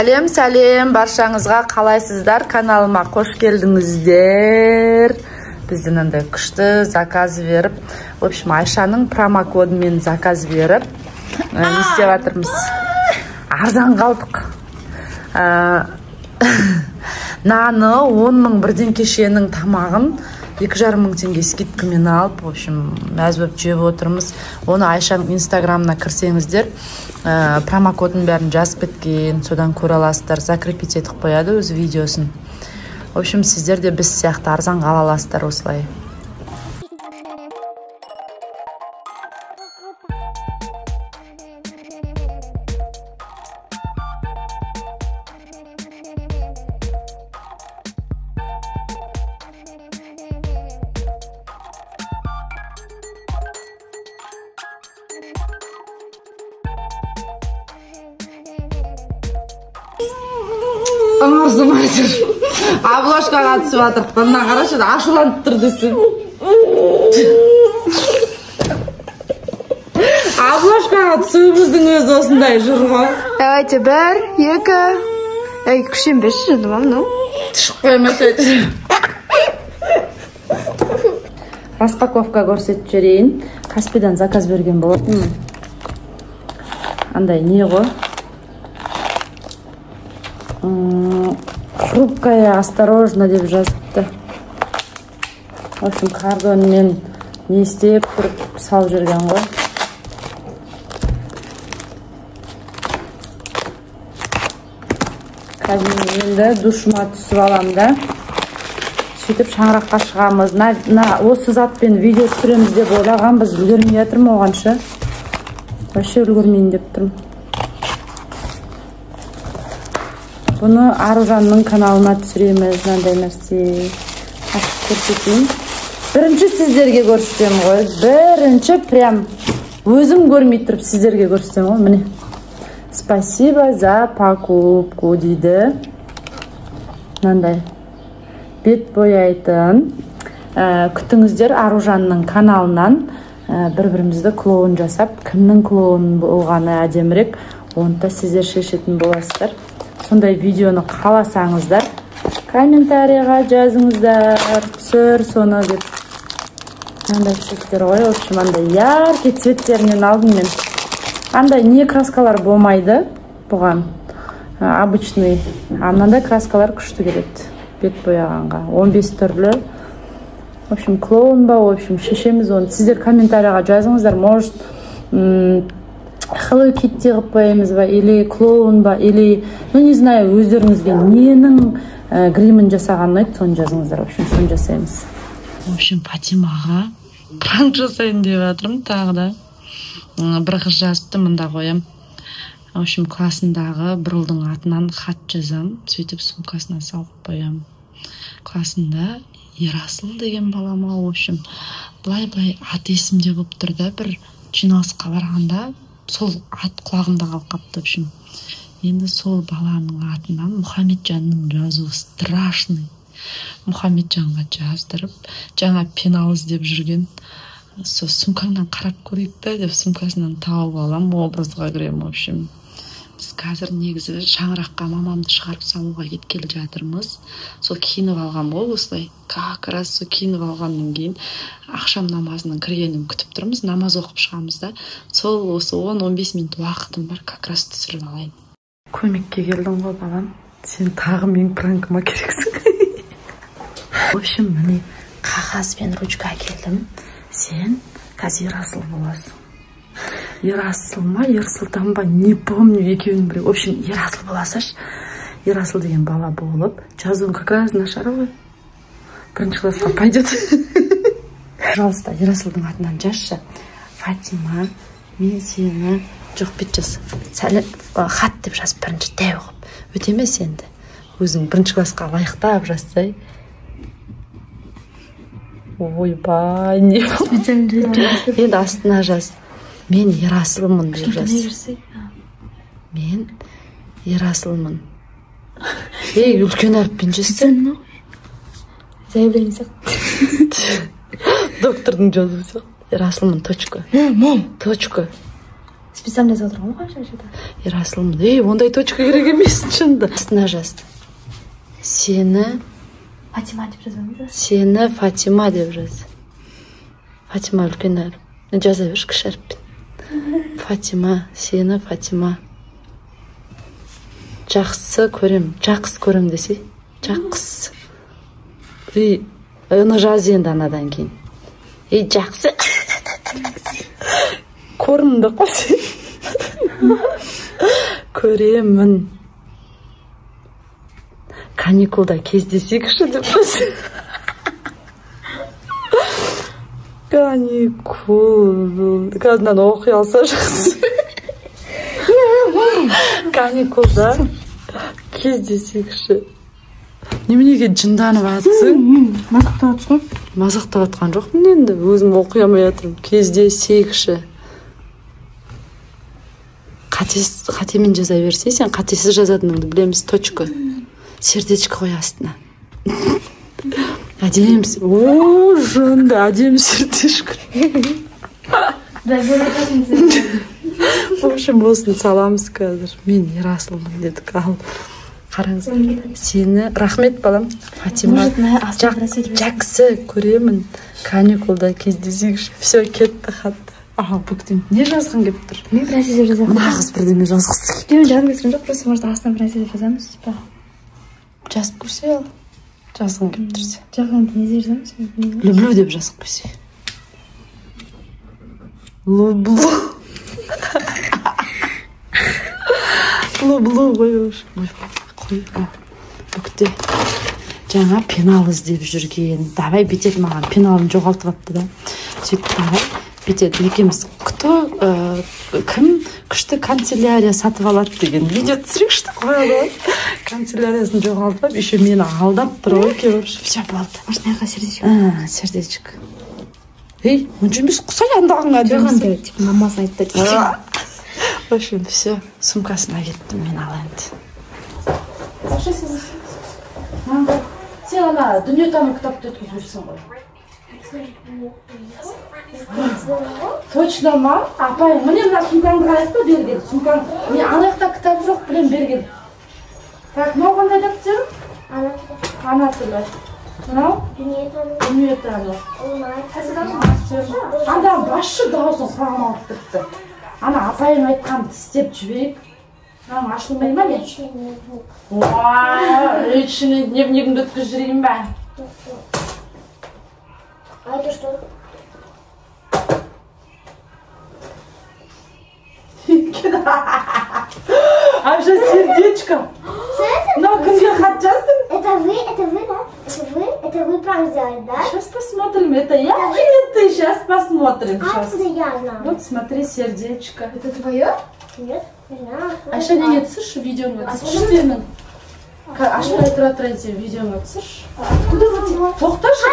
Сәлем, баршаңызға қалайсыздар? Каналыма қош келдіңіздер. Біздің андай күшті заказ беріп, в общем, Айшаның промокодымен заказ беріп, не істеп жатырмыз? Арзан қалдық. Наны 10 мың бірден кешенің тамағын 2,5 мың теңге скидкамен алып, в общем, мәз болып жеп отырмыз. Оны Айшаның инстаграмына кірсеңіздер, промокодын бәрін жазып кеткен, содан көре аласыздар, закрепить етіп қояды өз видеосын. В общем, сіздер де біз сияқты арзан ала аласыздар осылай. Арзымайтыр. Обложкаға түсіп атыр. Бұнна қарашы, ашуланып тұр десім. Обложкаға түсуіміздің өзі осындай жүр ғой. Давайте, 1, 2. Күшенбеші жындым, ну. Түшіп қоймас өйтір. Распаковка көрсетіп жүрейін. Каспидан заказ берген болатын. Андай не ғой? Хрупкая, осторожно деп жазыпты. В общем, кардонмен не істеп тұрып салып жүрген ғой. Қазір енді душыма түсіп алам да. Сөйтіп шаңыраққа шығамыз. Осы затпен видео түсіреміз деп ойлағанбыз, үлгермей жатырмын оғанша. Вообще үлгермейін деп тұрмын. Бұны Аружанның каналына түсіреміз, мынандай нәрсе. Ашып көрсетейін. Бірінші сіздерге көрсетем ғой. Бірінші прям өзім көрмей тұрып сіздерге көрсетем ғой. Міне. Спасибо за покупку дейді. Мынандай бет бояйтын. Күтіңіздер Аружанның каналынан бір-бірімізді клоун жасап, кімнің клоун болғаны әдемірек, оны да сіздер шешетін боласыздар. Сондай видеоны қаласаңыздар, комментарийға жазыңыздар, түсір соны деп. Андай цветтер ғой, в общем, андай яркий цветтерінен алдым мен. Андай не краскалар болмайды бұған, обычный. Мынандай краскалар күшті келеді бет бояғанға. 15 түрлі. В общем, клоун ба, в общем, шешеміз оны. Сіздер комментарийға жазыңыздар, может, Hello Kitty қып қоямыз ба, или клоун ба, или, ну не знаю, өздеріңізге ненің гримін жасаған ұнайды, соны жазыңыздар. В общем, соны жасаймыз. В общем, Фатимаға пранк жасайын деп жатырмын тағы да. Бір қыз жазыпты, мында қоям. В общем, классындағы бір ұлдың атынан хат жазам, сөйтіп сумкасына салып қоям. Классында Ерасыл деген балама, в общем, былай ат есімде болып тұр да, бір жиналысқа барғанда сол ат құлағымда қалып қапты. В общем, енді сол баланың атынан Мұхамеджанның жазуы страшный. Мұхамеджанға жаздырып, жаңа пенал іздеп жүрген. Сол сумкаңнан қарап көрейік та деп сумкасынан тауып алам, образға кірем. В общем, біз қазір негізі шаңыраққа мамамды шығарып салуға кеткелі жатырмыз. Сол киініп алған бол осылай. Как раз сол киініп алғаннан кейін ақшам намазының кіргенін күтіп тұрмыз. Намаз оқып шығамыз да. Сол осы 10-15 минут уақытым бар, как раз түсіріп алайын. Көмекке келдің ғой балам. Сен тағы мен пранкыма керексің. В общем, міне қағаз бен ручка келдім. Сен қазір Ерасыл боласың. Ерасыл ма, Ерсұлтан ба, не помню, екеуінің бірі. В общем, Ерасыл боласаш. Ерасыл деген бала болып, жазуын как раз нашар ғой. Бірінші классқа пойдет. Пожалуйста, Ерасылдың атынан жазшы. Фатима, мен сені жоқ бет жаз. Хат деп жазып бірінші дәу қып. Өтемес енді. Өзің бірінші классқа лайықтап жазсай. Ойбай, не болды? Енді астына жаз. Мен Ерасылмын деп жаз. Мен Ерасылмын. Үлкен әріппен жазсын. Заявление сияқты. Доктордың жазуы сияқты. Ерасылмын, точка. Мам. Точка. Специально жазып отырған ғой шашыда. Ерасылмын. Ондай точка керек емес шынында. Астына жазды. Сені Фатима деп жазамыз. Сені Фатима деп жаз. Фатима үлкен әріп. Жаза берші кіші әріппен. Фатима, сені Фатима. Жақсы көрем десе. Жақсы. Оны жаз енді анадан кейін. Жақсы. Көрімді қосы. Көремін. Каникулда кездесейікші деп қосы. Каникул. Қазынан оқи алса жақсы. Каникулда кездесейікші. Неменеге жынданып атсың? Мазақтап атсың? Мазақтап атқан жоқпын енді. Өзім оқи алмай жатырмын. Кездесейікші. Қатемен жаза берсе, сен қатесіз жазатыныңды білеміз. Точка. Сердечко қой астына. Әдемсіз. О, жынды, әдем сердечко. В общем, осыны саламыз қазір. Мен Ерасылмын дедік. Ал, қараңыз. Сені, рахмет балам. Фатима. Жақсы көремін. Каникулда кездесейікші. Все, кетті хат. Бүктен не жазғың кеп тұр? Мен бір нәрсе жазамын. Нағыз бірдеме жазғысы. Мен жазғым кеткен жоқ, просто может астына бір нәрсе жазамыз. Жазып көрсе ал. Жазғың кеп тұрсе. Жазған не жазамыз? Люблю деп жазып көрсе. Люблю. Люблю қойыш. Қой. Бүкте. Жаңа пенал іздеп жүрген. Давай бүйтеді маған пеналын жоғалтып апты да. Сөйтіп давай бүйтеді. Екеміз кім күшті канцелярия сатып алады деген видео түсірекші қойады. Канцеляриясын жоғалтып, еще мені алдап тұр ғой кейбір. Все болды. Машинаға сердечко. Сердечко. Мұнша емес құсай андағыңа жоғанда, типа мамасы айтты. В общем, все. Сумкасына кеттім, мен алайынды. Сен ана дүниетаным кітапты өткізіп жүрсің ғой. Точно ма? Апай, міне мына сумкаңды қарайық па бергел. Сумкаң, мен анаяқта кітап жоқ, білем бергел. Так, мынау қандай дәптер? Ана тілі. Мынау? Дүниетаным. Анда басшы дауысын құрағым алып тұрыпты. Ана апайым айтқанды істеп жібейік. Мынау ашылмай ма мен? Личный дневнигімді өткізіп жүрейін бә? А это что? А же сердечко. Но кімге хат жаздың? Это вы, да? Это вы правильно сделали, да? Сейчас посмотрим. Это я или ты? Сейчас посмотрим. Откуда я знаю? Вот смотри, сердечко. Это твое? Нет, не знаю. А еще не түсірші видеоны түсірші сенің. Ашпай тұра сен видеоны түсірші. Откуда вы? Тоқташы,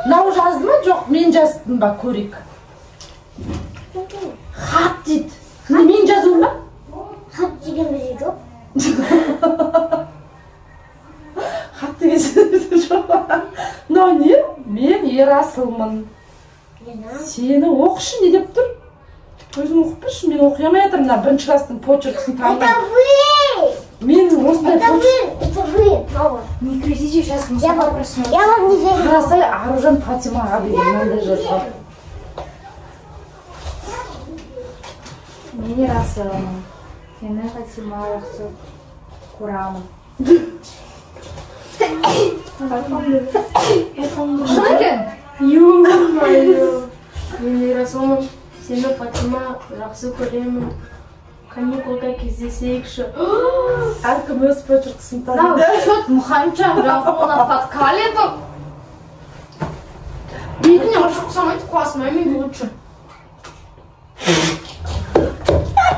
мынау жазды ма? Жоқ, мен жаздым ба, көрейік. Хат дейді. Мен жазуым ба? Хат деген бізде жоқ. Хат деген сөзі жоқ. Мынау не? Мен Ерасылмын. Сені оқышы не деп тұр? Өзің оқып берші, мен оқи алмай жатырмын. Мына бірінші класстың почеркісін танымаймын. Это вы! Мен осындай Это вы, мама. Не кричите, сейчас мы Я вам не верю. Қарасай, Аружан Фатимаға деген мынандай жазған. Мен Ерасылмын. Сені Фатима жақсы көремін. Шын екен? Ё-моё. Мен Ерасылмын. Сені Фатима жақсы көремін. Каникулда кездесейікші. Әркім өз почеркісін таниды. Чет мұхамчан жағуына подкалетіп. Бетіне ашық самайды қуасым, әмей лучше.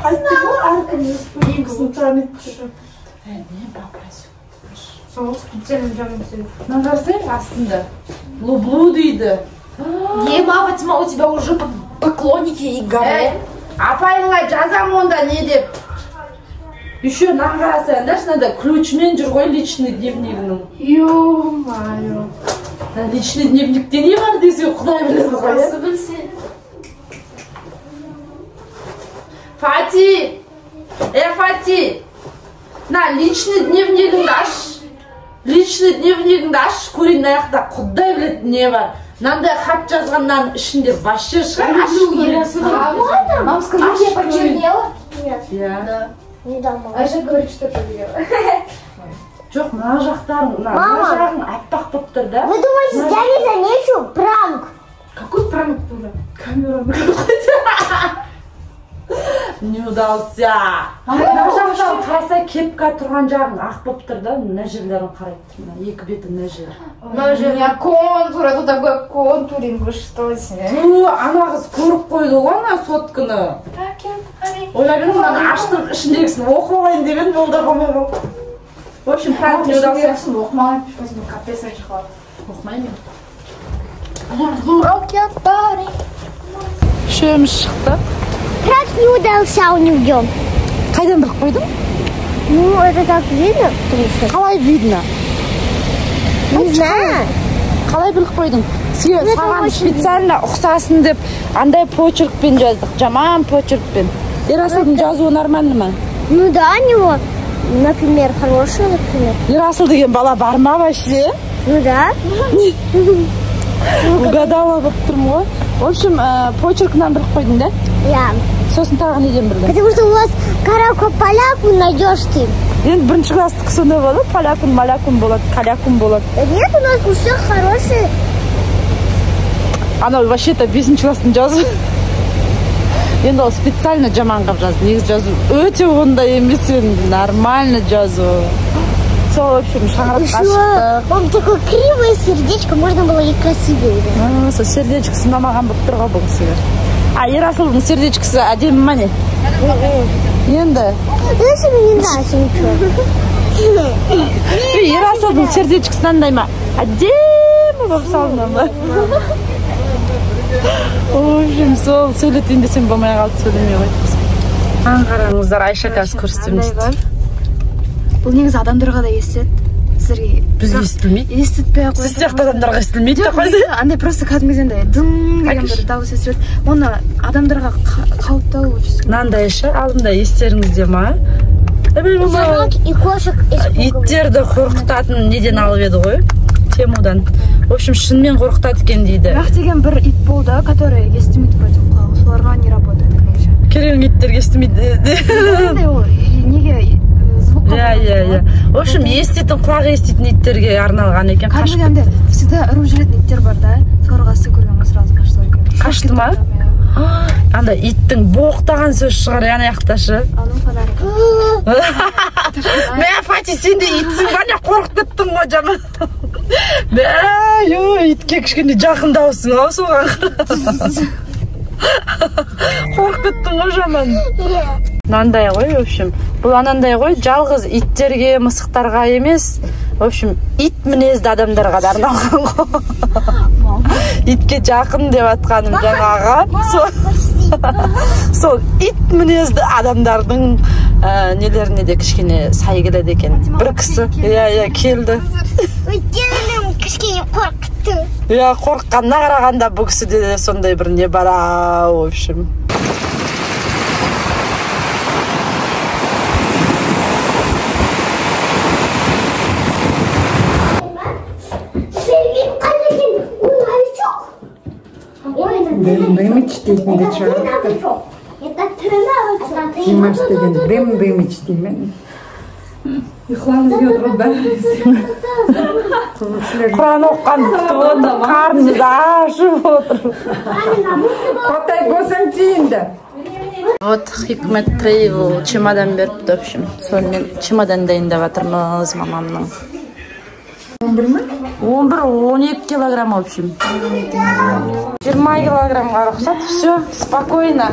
Әркім өз почеркісін таниды. Не попросил. Соғыс специально жағын сөйлеп. Нағарсай астында. Люблю дейді. Еба, Фатима, у тебя уже поклонники и горы. Апайыңа жазам онда не деп. Еще нағарасай, анда ключмен жүр ғой личный дневнигінің. Ё-моё. Личный дневникте не бар десе, құдай біледі ғой. Қасы білсе. Фати! Фати! На, личный дневнигіңді аш. Личный дневнигіңді аш. Көрейін аяқта құдай біледі не бар. Мынандай хат жазғаннан ішінде вообще шығар. Мама сказала, что я почернела? Нет, Я. не дам, мама. Аша говорит, что побелела. Жоқ, мына жақтарың, мына жағың аппақ болып тұр да. Вы думаете, я не замечу? Пранк. Какой пранк тоже? Камера какой-то. Не удался. Мына жақтан қараса кепка тұрған жағың ақ болып тұр да. Мына жерлерін қарайды. Мына екі беті мына жер. Но же у меня контур, а тут такой контуринг, вы что себе? Ана қыз көріп қойды ғой ана сотканы. Ойлап едім, мынаны аштым ішіндегісін оқып алайын деген ол да қоймай қалды. В общем, пранк не удался. Мама, возьми, капец, начала. Оқымаймын. Үшеуміз шықты. Пранк не удался, уйдем. Қайдан біліп қойдың? Ну, это так видно, в принципе. Қалай видно? Не знаю. Қалай біліп қойдың? Саған специально ұқсасын деп андай почеркпен жаздық. Жаман почеркпен. Ерасылдың жазуы нормально ма? Ну да, у него, например, хороший, например. Ерасыл деген бала бар ма вообще? Ну да. Угадала болып тұрмын ғой. В общем, почеркінен біліп қойдың да? Я. Сосын тағы неден білдің? Потому что у вас поляку найдешь ты. Енді бірінші класстық сондай болады, полякун, малякун болады, калякун болады. Нет, у нас у всех хорошие. Анау вообще-то 5-ші класстың жазу. Енді ол специально жаман қылып жазды. Негізі жазу өте ондай емес, нормально жазу. Сол, в общем, шаңыраққа шықты. Он такое кривое сердечко, можно было и красивее. Сол сердечкісі ұнамаған болып тұр ғой бұл кісіге. Ерасылдың сердечкісі әдемі ма не? Енді. Если мне не нравится ничего. Ерасылдың сердечкісі андай ма? Әдемі болып салынды ма? В общем, сол сөйлетейін десем болмай қалды, сөйлемей қойды. Қараңыздар, Айша қазір көрсетемін дейді. Бұл негізі адамдарға да естіледі. Сіздерге бізге естілмейді. Естітпей ақ қойса. Сіз сияқты адамдарға естілмейді де қойса. Андай просто кәдімгідей дың деген бір дауыс естіледі. Оны адамдарға қауіптау үшін. Мынандай ше, алдында естеріңізде ма? И кошек. Иттерді қорқытатын неден алып еді ғой? Темудан. В общем, шынымен қорқытады екен дейді. Бірақ деген бір ит болды, который естімейді вроде құлағы. Соларға не работает, конечно. Керең иттерге естімейді. Неге звукқа? Иә. В общем, еститін құлағы еститін иттерге арналған екен. Кәдімгідей всегда ұрып жүретін иттер бар да. Соларға ісі көрген сразу қашты екен. Қашты ма? Анда иттің боқтаған сөз шығар яна яқташы. Алым подарок. Мә, Фати, сен де итсің ба не қорқытыптың ғой жаман. Мә, итке кішкене жақын даусың ау соған. Қорқытыптың ғой жаман. Мынандай ғой, в общем. Бұл анандай ғой, жалғыз иттерге, мысықтарға емес. В общем, ит мінезді адамдарға да арналған ғой. Итке жақын деп атқаным жаңағы. Сол ит мінезді адамдардың нелеріне де кішкене сай келеді екен. Бір кісі, келді. Өйткені кішкене қорқытты. Қорыққанына қарағанда бұл кісіде де сондай бір не бар, в общем. Дым-дым içtiğinde çağırdı. Димаш деген дым-дым içtiğimin. Yıklanız yodru ben. Құран оққан күтіп отыр, қарнымыз ашып отыр. Қотай болсаң тиінді. Вот Хикмет Трейвел чемодан беріпті, в общем. Сонымен чемодан дайындап жатырмыз мамамның. 11 mi? 11-12 килограмм, в общем. 20 килограммға рұқсат, все, спокойно.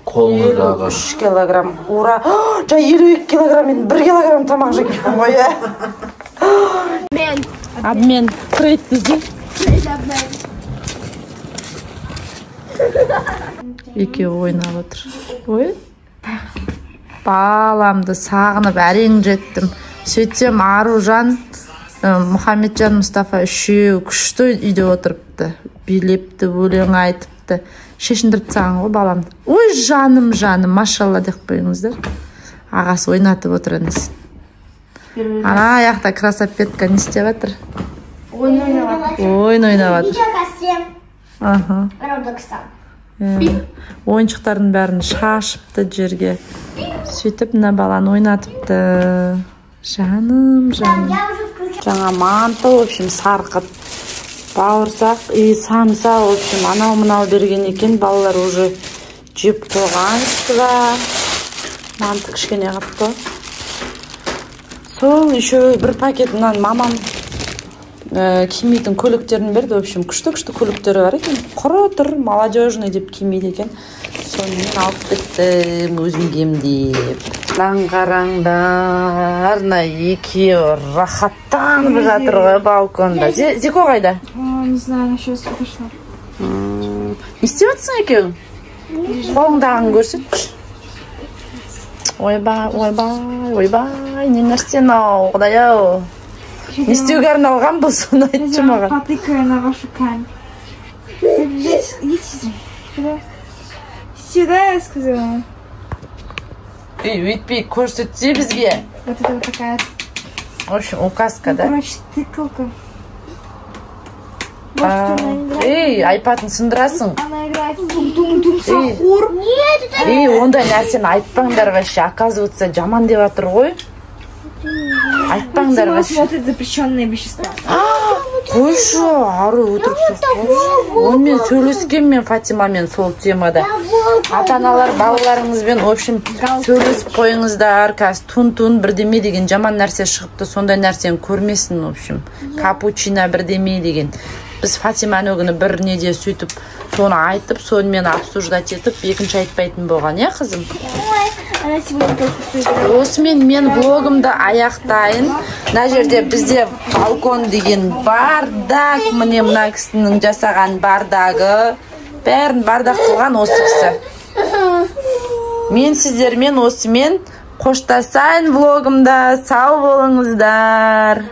Қолыңыздағы 3 килограмм. Ура! Жа 52 килограмм, мен 1 килограмм тамақ жегенмін ғой, Обмен. Трейд бізде. Екеуі ойнап отыр. Ой. Баламды сағынып әрең жеттім. Сөйтсем Аружан, Мұхамеджан, Мұстафа үшеу күшті үйде отырыпты. Билепті, өлең айтыпты. шешіндіріп тастаған ғой балам. Ой, жаным, машалла деп қойыңыздар. Ағасы ойнатып отыр інісін. Ана аяқта красавчик не істеп жатыр? Ойын ойнап жатыр. Аха. Ойыншықтардың бәрін шашыпты жерге. Сөйтіп мына баланы ойнатыпты. Жаным. Жаңа манты, в общем, сарқыт. Бауырсақ и самса, в общем, анау-мынау берген екен. Балалар уже жеп қойған үстіға. Манты кішкене қапты. Сол еще бір пакетінен мамам кимейтін көліктерін берді. В общем, күшті көліктері бар екен. Құры тұр, молодежный деп кимейді екен. Сонымен алып кеттім, өзім киемдеп. Қараңдар, екеуі рахаттанып жатыр ғой балконда. Зико қайда? Не знаю, сейчас подошла. Не істеп жатсың екеуің? Қолыңдағын көрсетші. Ойбай, не нәрсені-ау, құдай-ау. Не істеуге арналған бұл, соны айтшы маған. Потыкаю на вашу камеру. Идите сюда, я сказала. Өйтпей көрсетсе бізге. Вот это вот такая. В общем, указка, да? Короче, тыкалка. Айпатын сындырасың. Она играет тум-тум-тум сахур. Ондай нәрсені айтпаңдар вообще. Оказывается, жаман деп жатыр ғой. Айтпаңдар вообще. Смотрит запрещенные вещества. Қойшы, ары өтіріп онымен сөйлескен мен Фатимамен сол темада. Ата-аналар балаларыңызбен, в общем, сөйлесіп қойыңыздар. Қазір тун бірдеме деген жаман нәрсе шығыпты, сондай нәрсені көрмесін, в общем. Капучино бірдеме деген. Біз Фатиманы өгіні бір неде сөйтіп, соны айтып, сонымен обсуждать етіп, екінші айтпайтын болған, е қызым? Осымен мен блогымды аяқтайын. Мына жерде бізде балкон деген бардак, міне мына кісінің жасаған бардагы. Бәрін бардак қылған осы кісі. Мен сіздермен осымен қоштасайын блогымда. Сау болыңыздар.